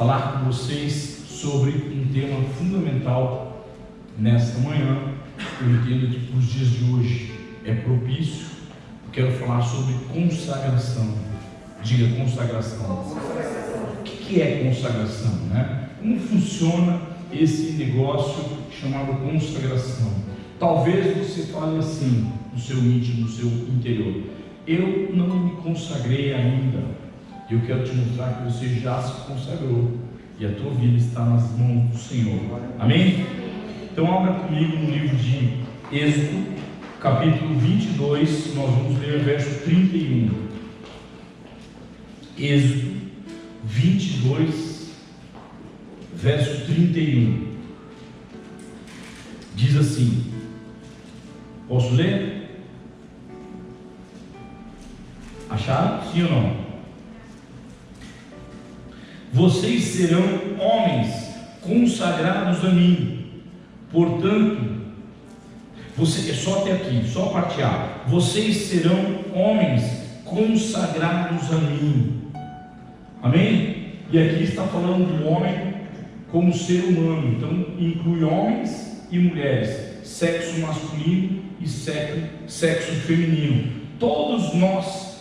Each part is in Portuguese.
falar com vocês sobre um tema fundamental nesta manhã. Eu entendo que para os dias de hoje é propício. Eu quero falar sobre consagração. Diga consagração. O que é consagração, né? Como funciona esse negócio chamado consagração? Talvez você fale assim no seu íntimo, no seu interior: eu não me consagrei ainda. Eu quero te mostrar que você já se consagrou e a tua vida está nas mãos do Senhor. Amém? Então abra comigo no livro de Êxodo, capítulo 22, nós vamos ler o verso 31. Êxodo 22, verso 31. Diz assim, posso ler? Acharam? Sim ou não? Vocês serão homens consagrados a mim. Portanto, é só até aqui, só a parte A. Vocês serão homens consagrados a mim. Amém? E aqui está falando do homem como ser humano. Então inclui homens e mulheres, sexo masculino e sexo feminino. Todos nós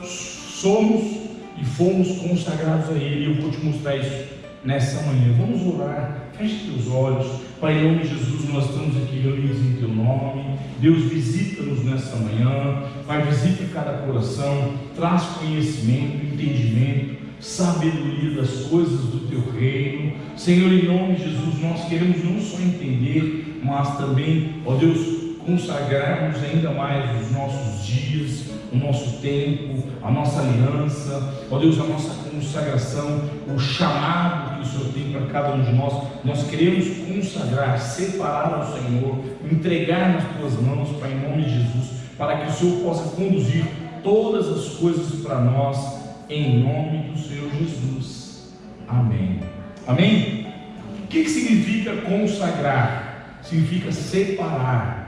somos e fomos consagrados a Ele. Eu vou te mostrar isso nessa manhã. Vamos orar. Feche teus olhos. Pai, em nome de Jesus, nós estamos aqui reunidos em Teu nome. Deus, visita-nos nessa manhã. Pai, visita cada coração. Traz conhecimento, entendimento, sabedoria das coisas do Teu reino. Senhor, em nome de Jesus, nós queremos não só entender, mas também, ó Deus, consagrarmos ainda mais os nossos dias, o nosso tempo, a nossa aliança, ó Deus, a nossa consagração, o chamado que o Senhor tem para cada um de nós. Nós queremos consagrar, separar ao Senhor, entregar nas Tuas mãos, Pai, em nome de Jesus, para que o Senhor possa conduzir todas as coisas para nós, em nome do Senhor Jesus. Amém. Amém? O que significa consagrar? Significa separar.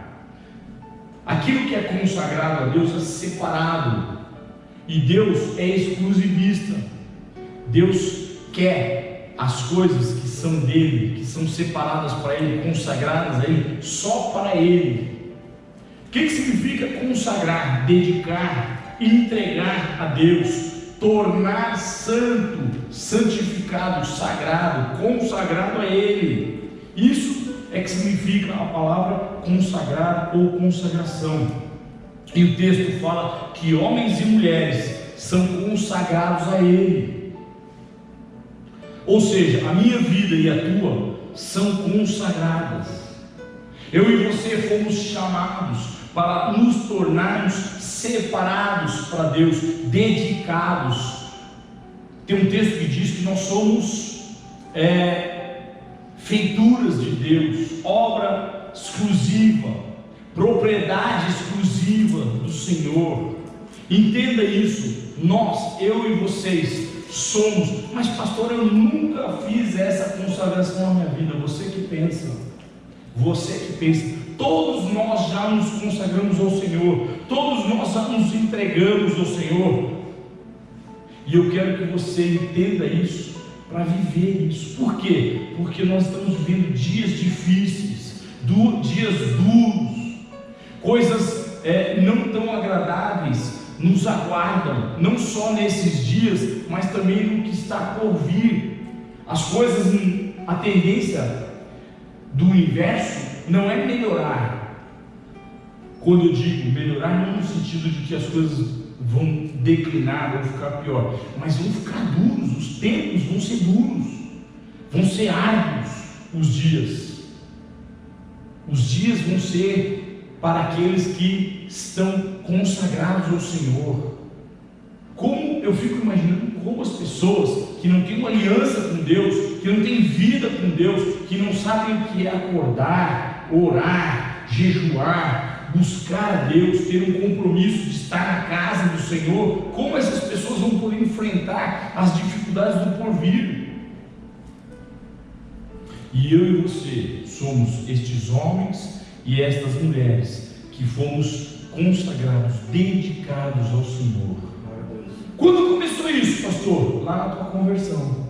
Aquilo que é consagrado a Deus é separado, e Deus é exclusivista. Deus quer as coisas que são dele, que são separadas para Ele, consagradas a Ele, só para Ele. O que significa consagrar? Dedicar, entregar a Deus, tornar santo, santificado, sagrado, consagrado a Ele. Isso é que significa a palavra consagrar ou consagração. E o texto fala que homens e mulheres são consagrados a Ele. Ou seja, a minha vida e a tua são consagradas. Eu e você fomos chamados para nos tornarmos separados para Deus, dedicados. Tem um texto que diz que nós somos feituras de Deus, obra exclusiva, propriedade exclusiva do Senhor. Entenda isso. Nós, eu e vocês somos. Mas pastor, eu nunca fiz essa consagração na minha vida. Você que pensa. Todos nós já nos consagramos ao Senhor. Todos nós já nos entregamos ao Senhor. E eu quero que você entenda isso, para viver isso. Por quê? Porque nós estamos vivendo dias difíceis, dias duros, coisas não tão agradáveis nos aguardam, não só nesses dias, mas também no que está por vir. As coisas, a tendência do universo não é melhorar. Quando eu digo melhorar, não no sentido de que as coisas vão declinar, vão ficar pior, mas vão ficar duros. Os tempos vão ser duros, vão ser árduos os dias. Os dias vão ser para aqueles que estão consagrados ao Senhor. Como eu fico imaginando como as pessoas que não têm uma aliança com Deus, que não têm vida com Deus, que não sabem o que é acordar, orar, jejuar, buscar a Deus, ter um compromisso de estar na casa do Senhor, como essas pessoas vão poder enfrentar as dificuldades do porvir? E eu e você somos estes homens e estas mulheres que fomos consagrados, dedicados ao Senhor. Quando começou isso, pastor? Lá na tua conversão.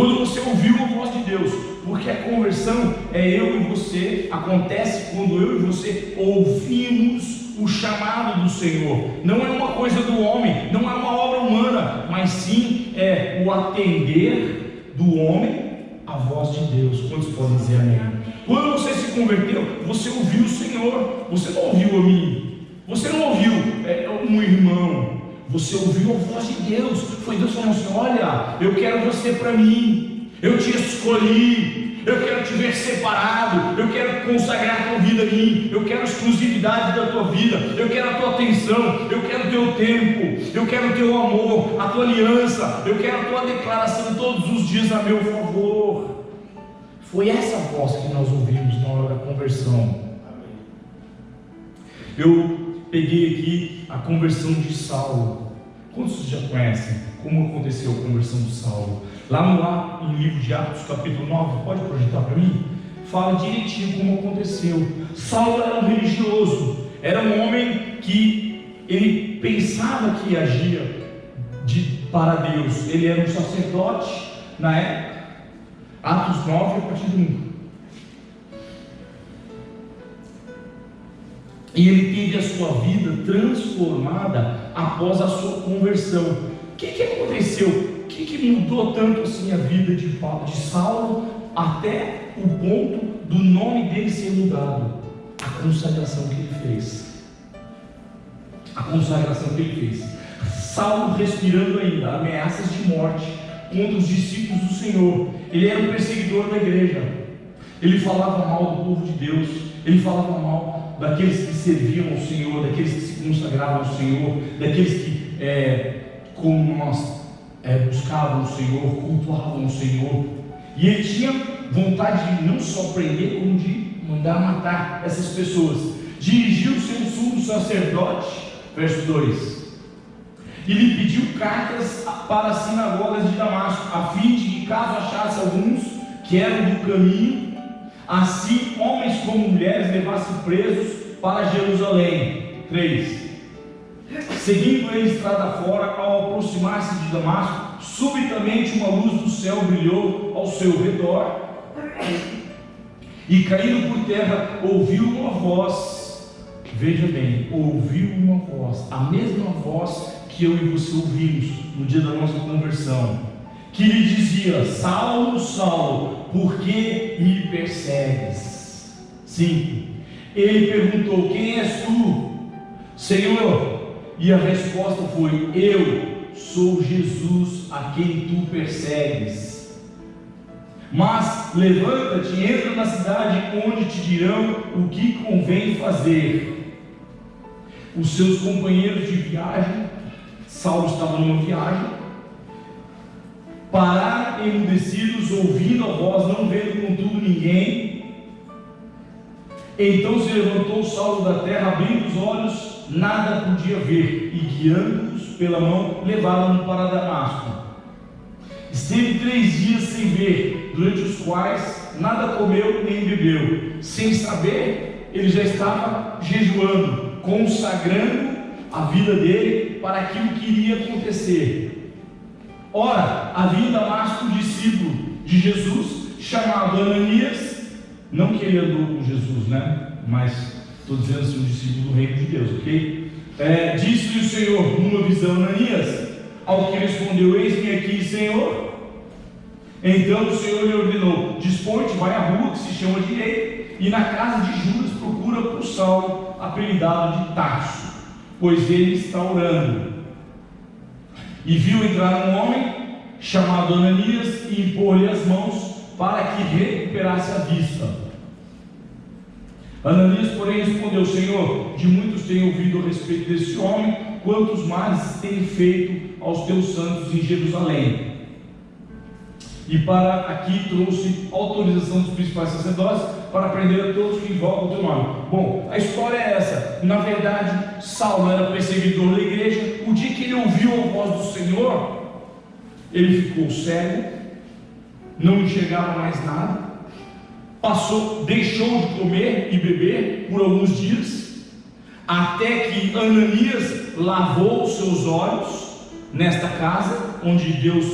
Quando você ouviu a voz de Deus, porque a conversão é eu e você, acontece quando eu e você ouvimos o chamado do Senhor. Não é uma coisa do homem, não é uma obra humana, mas sim é o atender do homem à voz de Deus. Quantos podem dizer amém? Quando você se converteu, você ouviu o Senhor, você não ouviu a mim, você não ouviu um irmão, você ouviu a voz de Deus. Foi Deus falando assim: olha, eu quero você para mim, eu te escolhi, eu quero te ver separado, eu quero consagrar a tua vida a mim, eu quero a exclusividade da tua vida, eu quero a tua atenção, eu quero o teu tempo, eu quero o teu amor, a tua aliança, eu quero a tua declaração todos os dias a meu favor. Foi essa voz que nós ouvimos na hora da conversão. Eu peguei aqui a conversão de Saulo. Quantos já conhecem como aconteceu a conversão de Saulo? Lá no livro de Atos, capítulo 9, pode projetar para mim? Fala direitinho como aconteceu. Saulo era um religioso, era um homem que ele pensava que agia para Deus. Ele era um sacerdote na época. Atos 9, a partir do 1. E ele teve a sua vida transformada após a sua conversão. O que aconteceu? O que mudou tanto assim a vida de Saulo, até o ponto do nome dele ser mudado? A consagração que ele fez. A consagração que ele fez. Saulo respirando ainda ameaças de morte contra os discípulos do Senhor. Ele era um perseguidor da igreja. Ele falava mal do povo de Deus. Ele falava mal daqueles que serviam ao Senhor, daqueles que se consagravam ao Senhor, daqueles que, como nós, buscavam o Senhor, cultuavam o Senhor. E ele tinha vontade de não só prender, como de mandar matar essas pessoas. Dirigiu-se ao sumo sacerdote, verso 2, e lhe pediu cartas para as sinagogas de Damasco, a fim de que, caso achasse alguns que eram do caminho, assim homens como mulheres levassem presos para Jerusalém. 3. Seguindo ele estrada fora, ao aproximar-se de Damasco, subitamente uma luz do céu brilhou ao seu redor, e caindo por terra, ouviu uma voz. Veja bem, ouviu uma voz, a mesma voz que eu e você ouvimos no dia da nossa conversão, que lhe dizia: Saulo, Saulo, por que me persegues? 5. Ele perguntou: quem és tu, Senhor? E a resposta foi: eu sou Jesus a quem tu persegues. Mas levanta-te e entra na cidade, onde te dirão o que convém fazer. Os seus companheiros de viagem, Saulo estava numa viagem, pararam emudecidos, ouvindo a voz, não vendo contudo ninguém. Então se levantou Saulo da terra, abrindo os olhos, nada podia ver, e guiando-os pela mão, levaram-no para Damasco. Esteve 3 dias sem ver, durante os quais nada comeu nem bebeu. Sem saber, ele já estava jejuando, consagrando a vida dele para aquilo que iria acontecer. Ora, havia em Damasco um discípulo de Jesus, chamado Ananias. Não que ele andou com Jesus, né? Mas estou dizendo assim, um discípulo do reino de Deus, ok? Disse-lhe o Senhor numa visão: Ananias. Ao que respondeu: eis-me aqui, Senhor. Então o Senhor lhe ordenou: dispõe-te, vai à rua que se chama Direita, e na casa de Judas procura por Saulo, apelidado de Tarso, pois ele está orando. E viu entrar um homem chamado Ananias e impor-lhe as mãos para que recuperasse a vista. Ananias, porém, respondeu: Senhor, de muitos tenho ouvido a respeito desse homem, quantos males tem feito aos teus santos em Jerusalém. E para aqui trouxe autorização dos principais sacerdotes para prender a todos que invocam o teu nome. Bom, a história é essa. Na verdade, Saulo era perseguidor da igreja. O dia que ele ouviu a voz do Senhor, ele ficou cego, não enxergava mais nada, deixou de comer e beber por alguns dias, até que Ananias lavou os seus olhos nesta casa onde Deus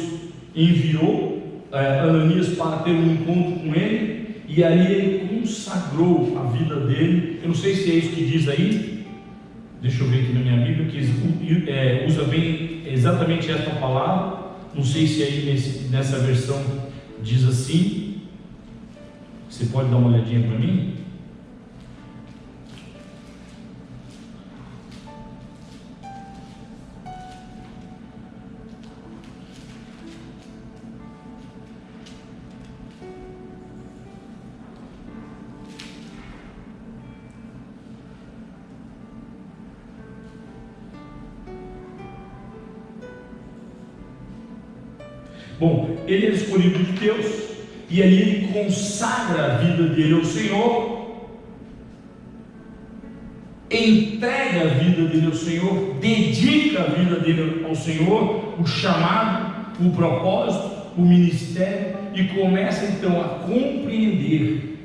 enviou Ananias para ter um encontro com ele, e ali ele consagrou a vida dele. Eu não sei se é isso que diz aí, deixa eu ver aqui na minha Bíblia, que usa bem exatamente esta palavra. Não sei se aí nessa versão diz assim. Você pode dar uma olhadinha para mim? Bom, ele é escolhido de Deus, e ali ele consagra a vida dele ao Senhor, entrega a vida dele ao Senhor, dedica a vida dele ao Senhor, o chamado, o propósito, o ministério, e começa então a compreender.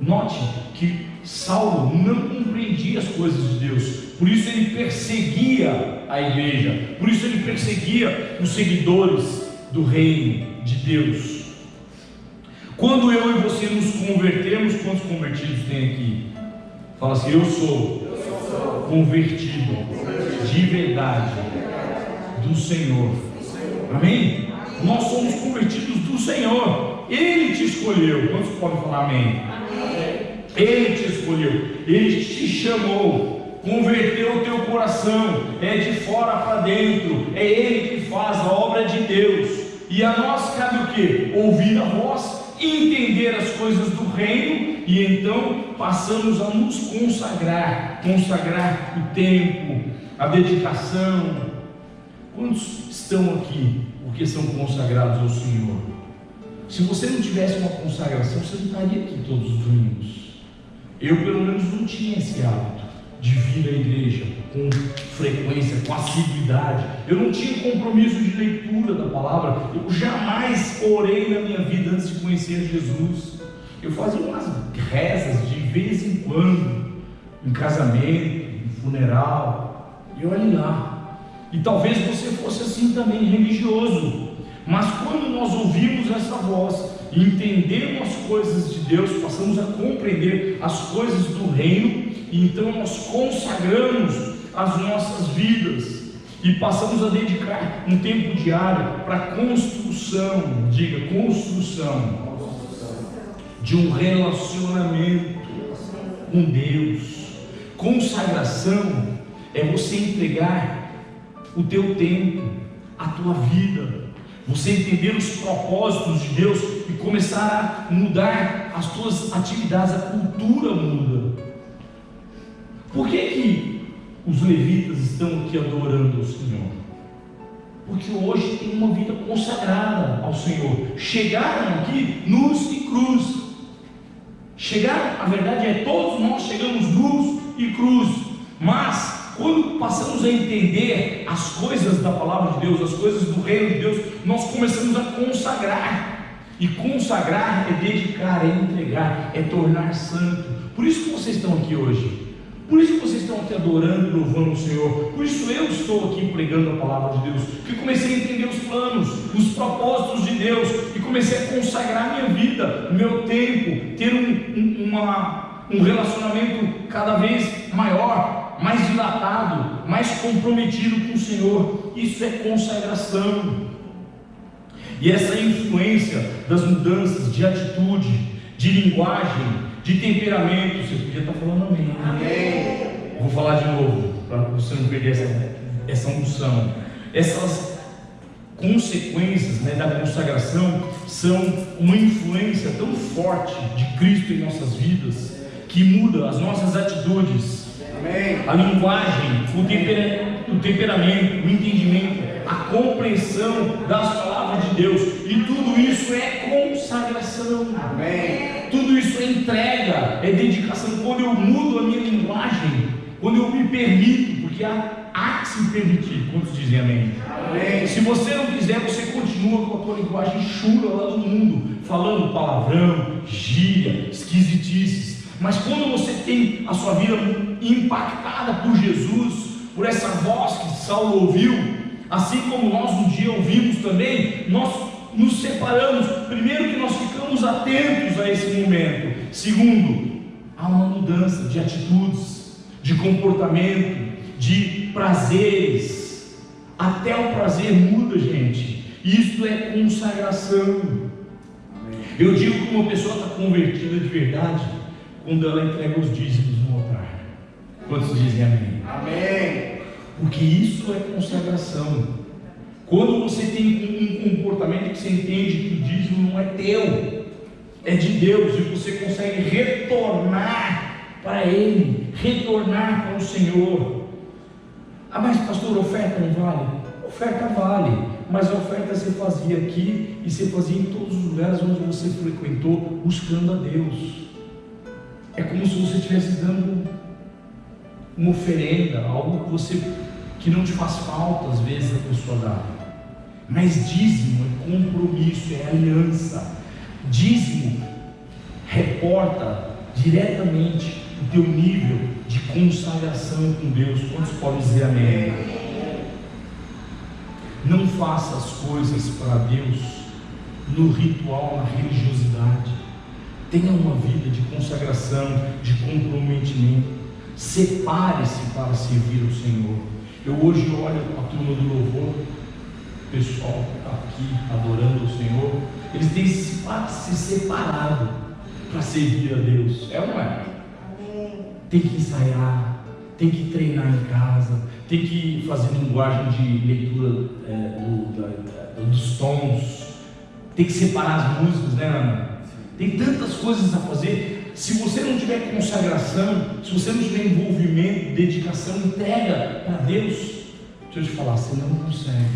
Note que Saulo não compreendia as coisas de Deus, por isso ele perseguia a igreja, por isso ele perseguia os seguidores do reino de Deus. Quando eu e você nos convertemos, quantos convertidos tem aqui? Fala assim: eu sou convertido de verdade do Senhor. Amém? Nós somos convertidos do Senhor. Ele te escolheu. Quantos podem falar amém? Ele te escolheu, Ele te chamou, converteu o teu coração, é de fora para dentro, é Ele que faz a obra de Deus. E a nós cabe o que? Ouvir a voz, entender as coisas do reino, e então passamos a nos consagrar o tempo, a dedicação. Quantos estão aqui porque são consagrados ao Senhor? Se você não tivesse uma consagração, você não estaria aqui todos os domingos. Eu pelo menos não tinha esse hábito de vir à igreja com frequência, com assiduidade. Eu não tinha compromisso de leitura da palavra. Eu jamais orei na minha vida antes de conhecer Jesus. Eu fazia umas rezas de vez em quando, em casamento, em funeral, e olhe lá. E talvez você fosse assim também, religioso. Mas quando nós ouvimos essa voz, entendemos as coisas de Deus, passamos a compreender as coisas do reino, e então nós consagramos as nossas vidas e passamos a dedicar um tempo diário para a construção, diga construção, de um relacionamento com Deus. Consagração é você entregar o teu tempo, a tua vida, você entender os propósitos de Deus e começar a mudar as tuas atividades. A cultura muda. Por que os levitas estão aqui adorando ao Senhor? Porque hoje tem uma vida consagrada ao Senhor. Chegaram aqui nus e cruz. Chegaram, a verdade é, todos nós chegamos nus e cruz. Mas quando passamos a entender as coisas da palavra de Deus, as coisas do reino de Deus, nós começamos a consagrar. E consagrar é dedicar, é entregar, é tornar santo. Por isso que vocês estão aqui hoje. Por isso que vocês estão aqui adorando e louvando o Senhor. Por isso eu estou aqui pregando a palavra de Deus. Porque comecei a entender os planos, os propósitos de Deus, e comecei a consagrar minha vida, meu tempo, ter um relacionamento cada vez maior, mais dilatado, mais comprometido com o Senhor. Isso é consagração. E essa influência das mudanças de atitude, de linguagem, de temperamento, você podia estar falando amém. Amém. Vou falar de novo, para você não perder essa unção. Essas consequências, da consagração são uma influência tão forte de Cristo em nossas vidas, que muda as nossas atitudes. Amém. A linguagem, o temperamento, o entendimento, a compreensão das palavras de Deus, e tudo isso é consagração. Amém. Tudo isso é entrega, é dedicação. Quando eu mudo a minha linguagem, quando eu me permito, porque há que se permitir. Quantos dizem amém? Amém. Se você não quiser, você continua com a tua linguagem chula lá do mundo, falando palavrão, gíria, esquisitices. Mas quando você tem a sua vida impactada por Jesus, por essa voz que Saulo ouviu, assim como nós um dia ouvimos também, nós nos separamos? Primeiro, que nós ficamos atentos a esse momento. Segundo, há uma mudança de atitudes, de comportamento, de prazeres. Até o prazer muda, gente. Isso é consagração. Eu digo que uma pessoa está convertida de verdade quando ela entrega os dízimos no altar. Quantos dizem amém? Amém. Porque isso é consagração. Quando você tem um comportamento que você entende que o dízimo não é teu, é de Deus, e você consegue retornar para Ele, retornar para o Senhor. Ah, mas pastor, a oferta não vale? A oferta vale, mas a oferta você fazia aqui e você fazia em todos os lugares onde você frequentou, buscando a Deus. É como se você estivesse dando uma oferenda, algo que não te faz falta, às vezes a pessoa dá. Mas dízimo é compromisso, é aliança. Dízimo reporta diretamente o teu nível de consagração com Deus. Quantos podem dizer amém? Não faça as coisas para Deus no ritual, na religiosidade. Tenha uma vida de consagração, de comprometimento. Separe-se para servir o Senhor. Eu hoje olho a turma do louvor, o pessoal que está aqui adorando o Senhor, eles têm se separado para servir a Deus. É ou não é? Tem que ensaiar, tem que treinar em casa, tem que fazer linguagem de leitura dos tons, tem que separar as músicas, né, Ana? Tem tantas coisas a fazer. Se você não tiver consagração, se você não tiver envolvimento, dedicação, entrega para Deus, deixa eu te falar, você não consegue.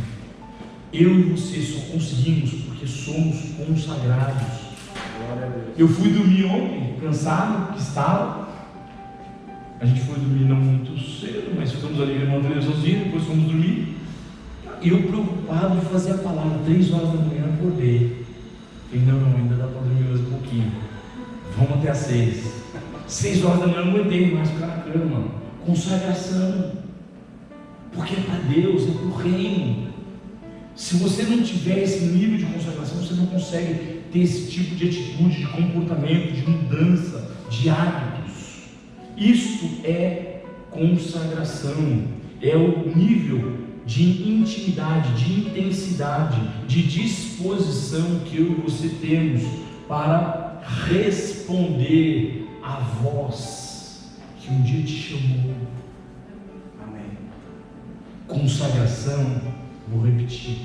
Eu e você só conseguimos porque somos consagrados. Eu fui dormir ontem, cansado que estava. A gente foi dormir não muito cedo, mas ficamos ali vendo uma televisãozinha, depois fomos dormir. Eu preocupado de fazer a palavra, 3 horas da manhã acordei. Falei, não, ainda dá para dormir mais um pouquinho. Vamos até às 6. 6 horas da manhã eu não aguentei mais ficar na cama. Consagração. Porque é para Deus, é para o reino. Se você não tiver esse nível de consagração, você não consegue ter esse tipo de atitude, de comportamento, de mudança, de hábitos. Isto é consagração. É o nível de intimidade, de intensidade, de disposição que eu e você temos para responder à voz que um dia te chamou. Amém. Consagração, vou repetir,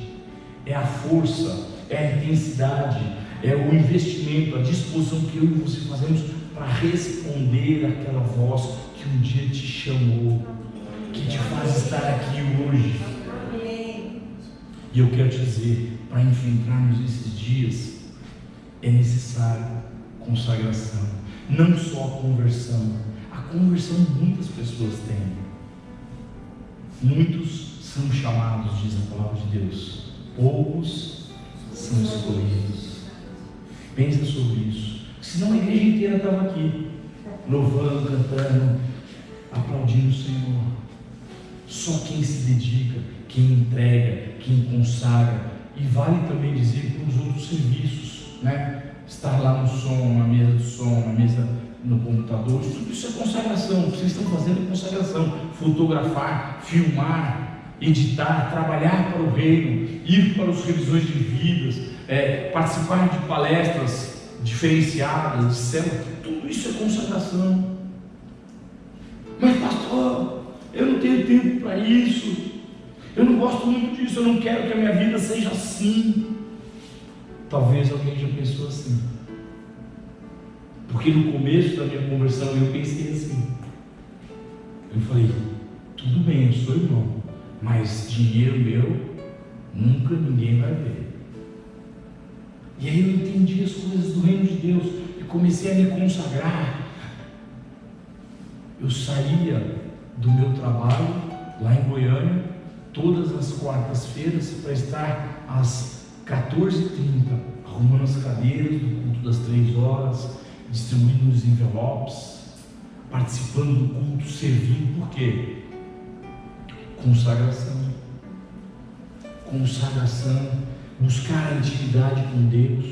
é a força, é a intensidade, é o investimento, a disposição que eu e você fazemos para responder àquela voz que um dia te chamou, que te faz estar aqui hoje. E eu quero te dizer, para enfrentarmos esses dias, é necessário consagração, não só a conversão. A conversão muitas pessoas têm, muitos são chamados, diz a palavra de Deus, poucos são escolhidos. Pensa sobre isso, senão a igreja inteira estava aqui, louvando, cantando, aplaudindo o Senhor. Só quem se dedica, quem entrega, quem consagra, e vale também dizer para os outros serviços, né? Estar lá no som, na mesa do som, na mesa no computador, tudo isso é consagração. O que vocês estão fazendo é consagração. Fotografar, filmar, editar, trabalhar para o reino, ir para as revisões de vidas, participar de palestras diferenciadas, de célula, tudo isso é consagração. Mas pastor, eu não tenho tempo para isso, eu não gosto muito disso, eu não quero que a minha vida seja assim. Talvez alguém já pensou assim, porque no começo da minha conversão eu pensei assim. Eu falei, tudo bem, eu sou irmão, mas dinheiro meu nunca ninguém vai ver. E aí eu entendi as coisas do reino de Deus e comecei a me consagrar. Eu saía do meu trabalho lá em Goiânia todas as quartas-feiras para estar às 14h30, arrumando as cadeiras do culto das 3 horas, distribuindo os envelopes, participando do culto, servindo. Por quê? Consagração. Consagração. buscar a intimidade com Deus,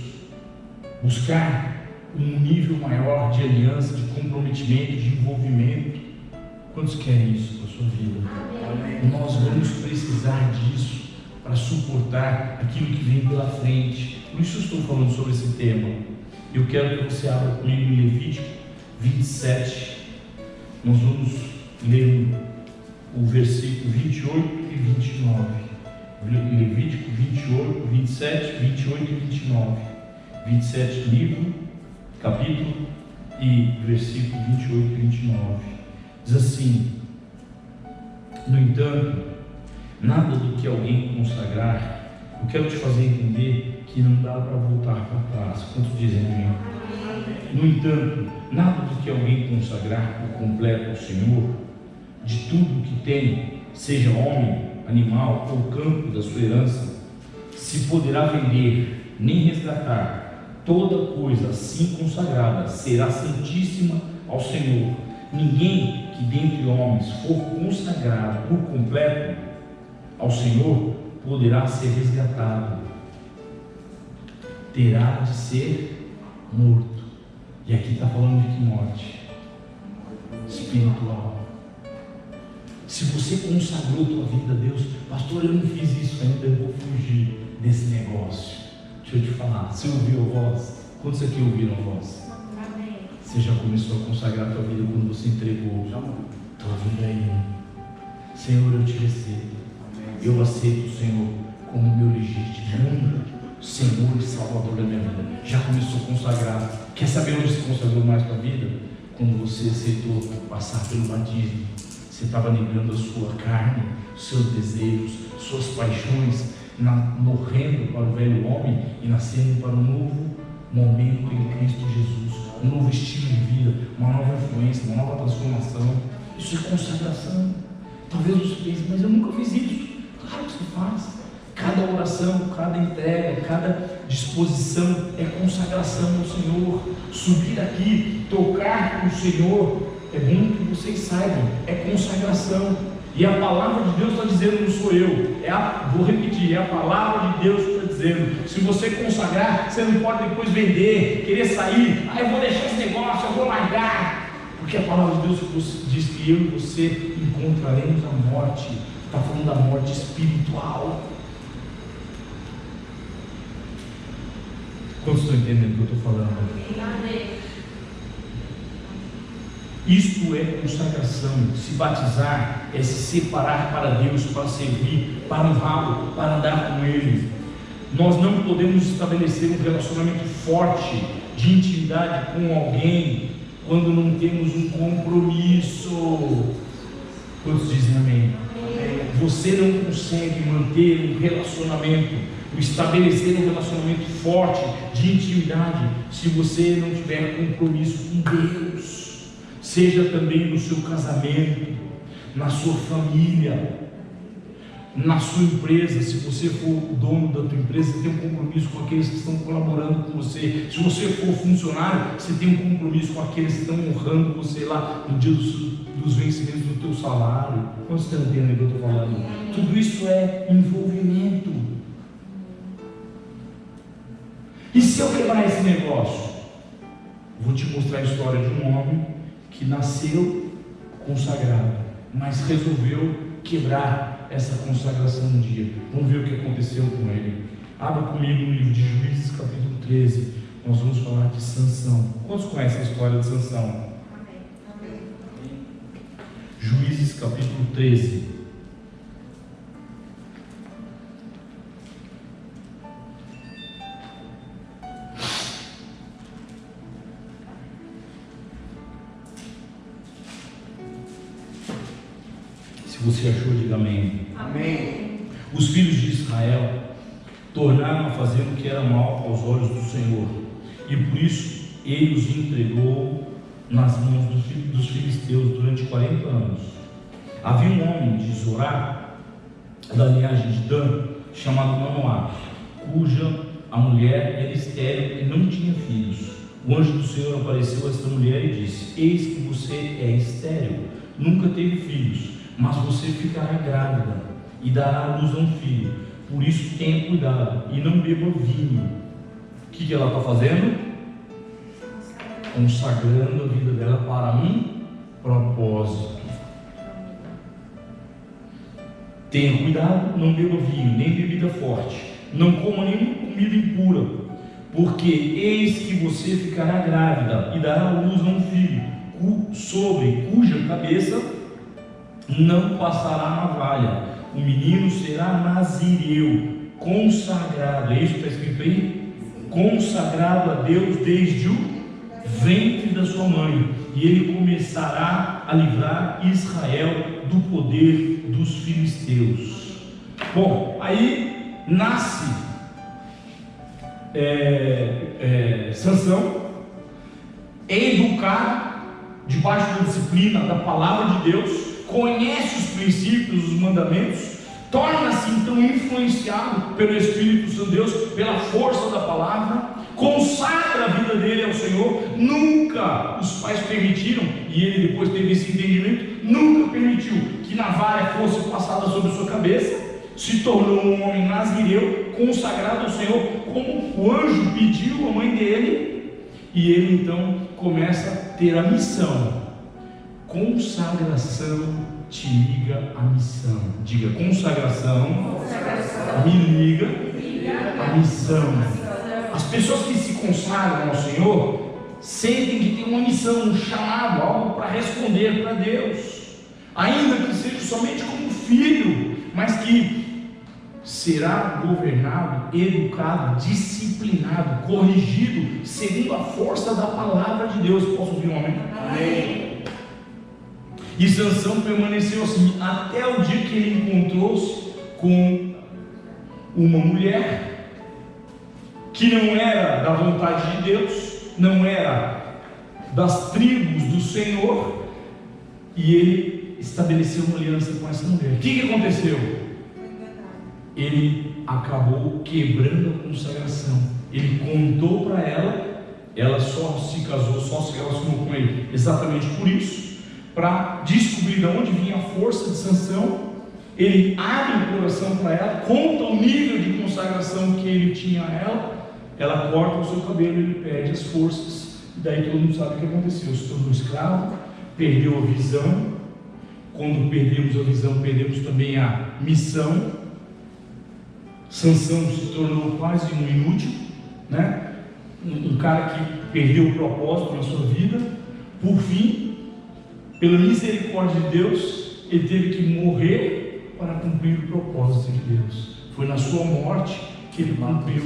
buscar um nível maior de aliança, de comprometimento, de envolvimento. Quantos querem isso para a sua vida? Amém. Nós vamos precisar disso para suportar aquilo que vem pela frente. Por isso eu estou falando sobre esse tema. Eu quero que você abra comigo em Levítico 27. Nós vamos ler o versículo 28 e 29. Levítico 28, 27, 28 e 29. 27 livro, capítulo e versículo 28 e 29. Diz assim: no entanto, nada do que alguém consagrar, eu quero te fazer entender que não dá para voltar para trás. Quantos dizem amém? No entanto, nada do que alguém consagrar por completo ao Senhor, de tudo que tem, seja homem, animal ou campo da sua herança, se poderá vender, nem resgatar. Toda coisa assim consagrada será santíssima ao Senhor. Ninguém que dentre homens for consagrado por completo ao Senhor poderá ser resgatado. Terá de ser morto. E aqui está falando de que morte? Espiritual. Se você consagrou tua vida a Deus, pastor, eu não fiz isso ainda, eu vou fugir desse negócio. Deixa eu te falar, você ouviu a voz? Quantos aqui ouviram a voz? Amém. Você já começou a consagrar tua vida quando você entregou tua vida aí. Senhor, eu te recebo. Amém. Eu aceito o Senhor como meu legítimo Senhor e Salvador da minha vida. Já começou a consagrar. Quer saber onde se consagrou mais tua vida? Quando você aceitou passar pelo batismo. Você estava negando a sua carne, seus desejos, suas paixões, morrendo para o velho homem e nascendo para um novo momento em Cristo Jesus, um novo estilo de vida, uma nova influência, uma nova transformação. Isso é consagração. Talvez você pense, mas eu nunca fiz isso. Claro que você faz. Cada oração, cada entrega, cada disposição é consagração ao Senhor. Subir aqui, tocar com o Senhor, é bom que vocês saibam, é consagração. E a palavra de Deus está dizendo, não sou eu, vou repetir, é a palavra de Deus que está dizendo. Se você consagrar, você não pode depois vender, querer sair, eu vou deixar esse negócio, eu vou largar, porque a palavra de Deus diz que eu e você encontraremos a morte. Está falando da morte espiritual. Quantos estão entendendo o que eu estou falando? Amém. Isto é consagração. Se batizar é se separar para Deus, para servir, para honrá-lo, para andar com Ele. Nós não podemos estabelecer um relacionamento forte de intimidade com alguém quando não temos um compromisso. Quantos dizem amém? Você não consegue manter um relacionamento, estabelecer um relacionamento forte de intimidade se você não tiver compromisso com Deus. Seja também no seu casamento, na sua família, na sua empresa. Se você for o dono da tua empresa, você tem um compromisso com aqueles que estão colaborando com você. Se você for funcionário, você tem um compromisso com aqueles que estão honrando você lá no dia dos vencimentos do teu salário. Quantos estão entendendo o que eu estou falando? Tudo isso é envolvimento. E se eu quebrar esse negócio? Vou te mostrar a história de um homem que nasceu consagrado, mas resolveu quebrar essa consagração um dia. Vamos ver o que aconteceu com ele. Abra comigo no livro de Juízes, capítulo 13. Nós vamos falar de Sansão. Quantos conhecem a história de Sansão? Amém. Juízes, capítulo 13. Se você achou, diga amém. Amém. Os filhos de Israel tornaram a fazer o que era mal aos olhos do Senhor, e por isso ele os entregou nas mãos dos filisteus durante 40 anos. Havia um homem de Zorá, da linhagem de Dan, chamado Manoá, cuja a mulher era estéril e não tinha filhos. O anjo do Senhor apareceu a esta mulher e disse: eis que você é estéril, nunca teve filhos, mas você ficará grávida e dará à luz a um filho. Por isso tenha cuidado e não beba vinho. O que ela está fazendo? Consagrando a vida dela para um propósito. Tenha cuidado, não beba vinho, nem bebida forte, não coma nenhuma comida impura, porque eis que você ficará grávida e dará à luz a um filho, sobre cuja cabeça não passará navalha. O menino será nazireu, consagrado. É isso que está escrito aí? Consagrado a Deus desde o ventre da sua mãe, e ele começará a livrar Israel do poder dos filisteus. Bom, aí nasce Sansão, é educado debaixo da disciplina da palavra de Deus, conhece os princípios, os mandamentos, torna-se então influenciado pelo Espírito Santo de Deus, pela força da palavra, consagra a vida dele ao Senhor. Nunca os pais permitiram, e ele depois teve esse entendimento, nunca permitiu que navalha fosse passada sobre sua cabeça. Se tornou um homem nazireu, consagrado ao Senhor, como o anjo pediu à mãe dele, e ele então começa a ter a missão. Consagração te liga à missão. Diga: consagração me liga à missão. As pessoas que se consagram ao Senhor sentem que tem uma missão, um chamado, algo para responder para Deus, ainda que seja somente como filho, mas que será governado, educado, disciplinado, corrigido segundo a força da palavra de Deus. Posso ouvir um amém? Amém. E Sansão permaneceu assim até o dia que ele encontrou-se com uma mulher que não era da vontade de Deus, não era das tribos do Senhor, e ele estabeleceu uma aliança com essa mulher. O que aconteceu? Ele acabou quebrando a consagração. Ele contou para ela, ela só se casou, só se relacionou com ele exatamente por isso, para descobrir de onde vinha a força de Sansão. Ele abre o coração para ela, conta o nível de consagração que ele tinha a ela. Ela corta o seu cabelo, ele perde as forças, e daí todo mundo sabe o que aconteceu. Se tornou escravo, perdeu a visão. Quando perdemos a visão, perdemos também a missão. Sansão se tornou quase um inútil, né? Um cara que perdeu o propósito na sua vida. Por fim, pela misericórdia de Deus, ele teve que morrer para cumprir o propósito de Deus. Foi na sua morte que ele cumpriu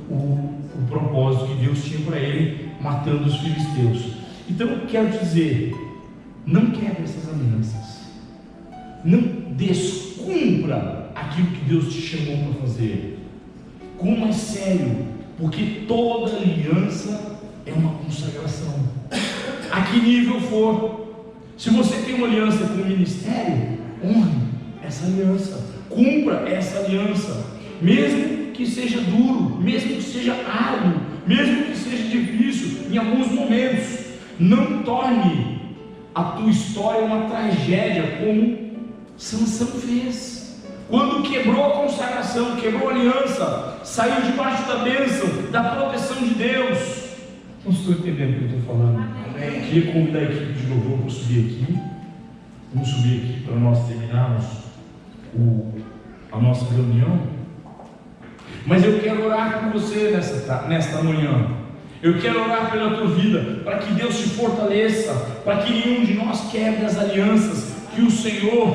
o propósito que Deus tinha para ele, matando os filisteus. Então eu quero dizer, não quebre essas alianças, não descumpra aquilo que Deus te chamou para fazer. Como é sério, porque toda aliança é uma consagração, a que nível for. Se você tem uma aliança com o ministério, honre essa aliança, cumpra essa aliança, mesmo que seja duro, mesmo que seja árduo, mesmo que seja difícil em alguns momentos. Não torne a tua história uma tragédia, como Sansão fez. Quando quebrou a consagração, quebrou a aliança, saiu debaixo da bênção, da proteção de Deus. Não estou entendendo o que eu estou falando. Eu queria convidar a equipe de louvor para subir aqui. Vamos subir aqui para nós terminarmos a nossa reunião. Mas eu quero orar por você nesta manhã. Eu quero orar pela tua vida, para que Deus te fortaleça, para que nenhum de nós quebre as alianças que o Senhor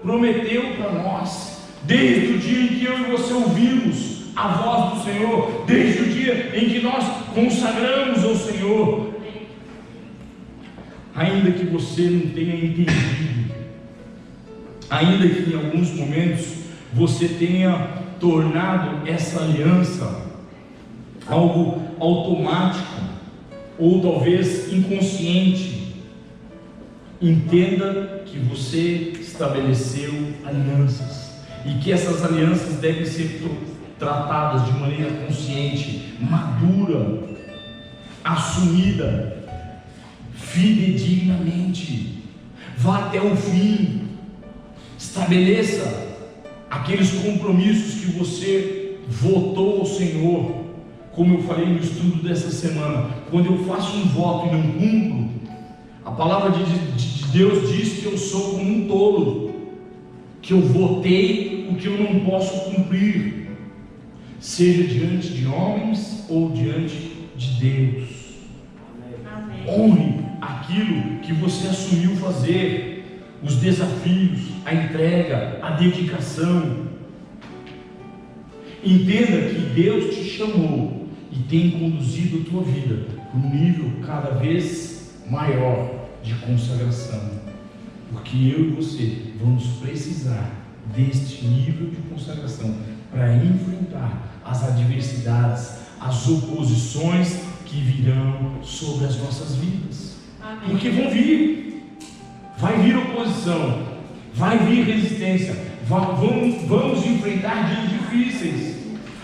prometeu para nós, desde o dia em que eu e você ouvimos a voz do Senhor, desde o dia em que nós consagramos ao Senhor. Ainda que você não tenha entendido, ainda que em alguns momentos você tenha tornado essa aliança algo automático, ou talvez inconsciente, entenda que você estabeleceu alianças, e que essas alianças devem ser tratadas de maneira consciente, madura, assumida, fidedignamente. Vá até o fim, estabeleça aqueles compromissos que você votou ao Senhor, como eu falei no estudo dessa semana. Quando eu faço um voto e não cumpro, a palavra de Deus diz que eu sou como um tolo, que eu votei o que eu não posso cumprir, seja diante de homens ou diante de Deus. Amém. Honre aquilo que você assumiu fazer, os desafios, a entrega, a dedicação. Entenda que Deus te chamou e tem conduzido a tua vida para um nível cada vez maior de consagração, porque eu e você vamos precisar deste nível de consagração para enfrentar as adversidades, as oposições que virão sobre as nossas vidas. Amém. Porque vão vir, vai vir oposição, vai vir resistência, vamos enfrentar dias difíceis.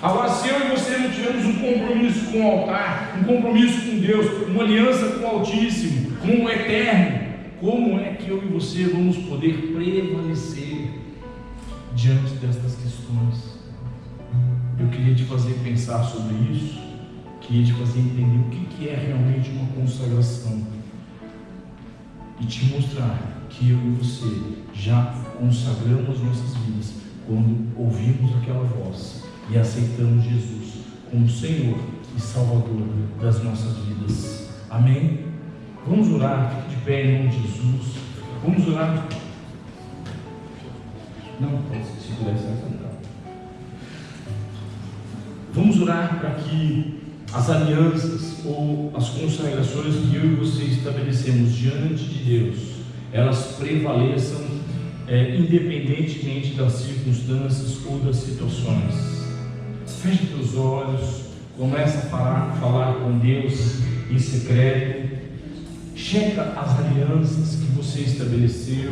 Agora, se eu e você não tivermos um compromisso com o altar, um compromisso com Deus, uma aliança com o Altíssimo, com o Eterno, como é que eu e você vamos poder prevalecer diante destas questões? Eu queria te fazer pensar sobre isso, queria te fazer entender o que é realmente uma consagração e te mostrar que eu e você já consagramos nossas vidas quando ouvimos aquela voz e aceitamos Jesus como Senhor e Salvador das nossas vidas. Amém? Vamos orar, fique de pé em nome de Jesus. Vamos orar. Não, se puder sentar. Vamos orar para que as alianças ou as consagrações que eu e você estabelecemos diante de Deus, elas prevaleçam independentemente das circunstâncias ou das situações. Feche teus olhos, começa a falar com Deus em secreto. Checa as alianças que você estabeleceu,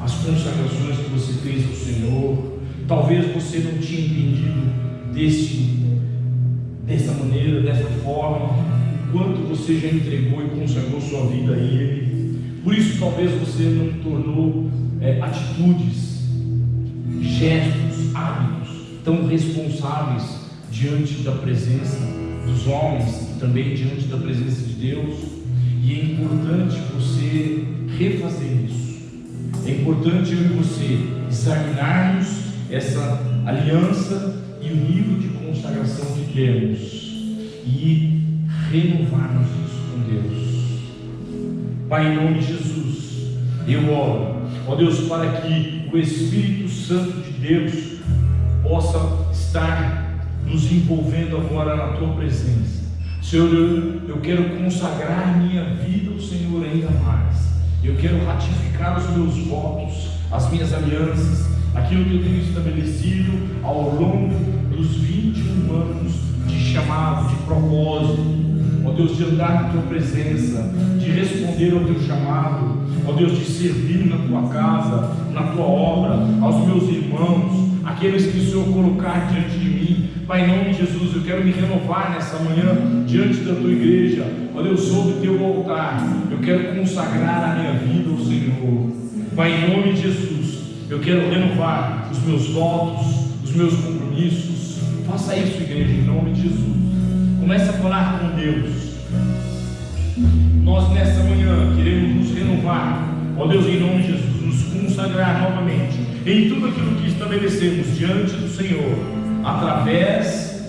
as consagrações que você fez ao Senhor. Talvez você não tinha entendido dessa maneira, dessa forma, quanto você já entregou e consagrou sua vida a Ele. Por isso talvez você não tornou atitudes, gestos, hábitos tão responsáveis diante da presença dos homens e também diante da presença de Deus. E é importante você refazer isso. É importante eu e você examinarmos essa aliança e o nível de consagração que temos e renovarmos isso com Deus. Pai, em nome de Jesus, eu oro, ó Deus, para que o Espírito Santo de Deus possa estar nos envolvendo agora na Tua presença. Senhor, eu quero consagrar minha vida ao Senhor ainda mais. Eu quero ratificar os meus votos, as minhas alianças, aquilo que eu tenho estabelecido ao longo dos 21 anos de chamado, de propósito. Ó Deus, de andar na Tua presença, de responder ao Teu chamado, ó Deus, de servir na Tua casa, na Tua obra, aos meus irmãos, aqueles que o Senhor colocar diante de mim. Pai, em nome de Jesus, eu quero me renovar nessa manhã diante da Tua igreja, ó Deus, sobre o Teu altar. Eu quero consagrar a minha vida ao Senhor. Pai, em nome de Jesus, eu quero renovar os meus votos, os meus compromissos. Faça isso, igreja, em nome de Jesus. Comece a falar com Deus. Nós nessa manhã queremos nos renovar, ó Deus, em nome de Jesus, nos consagrar novamente em tudo aquilo que estabelecemos diante do Senhor, através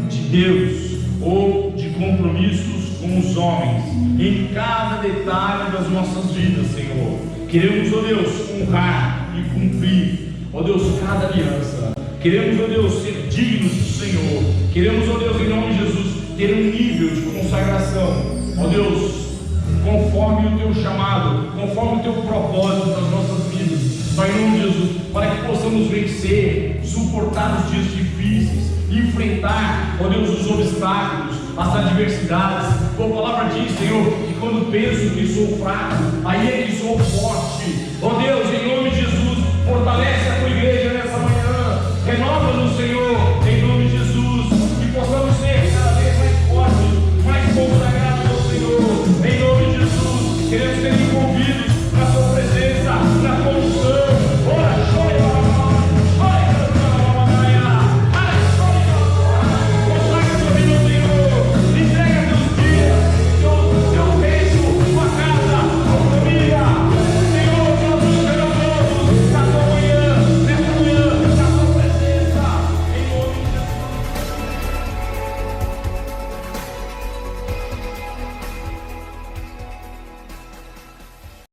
de Deus ou de compromissos com os homens, em cada detalhe das nossas vidas, Senhor. Queremos, ó Deus, honrar e cumprir, ó Deus, cada aliança. Queremos, ó Deus, ser dignos do Senhor. Queremos, ó Deus, em nome de Jesus, ter um nível de consagração, ó Deus, conforme o Teu chamado, conforme o Teu propósito nas nossas vidas. Pai, em nome de Jesus, para que possamos vencer, suportar os dias difíceis, enfrentar, ó Deus, os obstáculos, as adversidades. Tua palavra diz, Senhor, que quando penso que sou fraco, aí é que sou forte. Ó Deus, em nome de Jesus, fortalece a Tua igreja nessa manhã, renova-nos, Senhor, em nome de Jesus, que possamos ser cada vez mais fortes, mais consagrados ao Senhor, em nome de Jesus. Queremos ser envolvidos na Tua presença.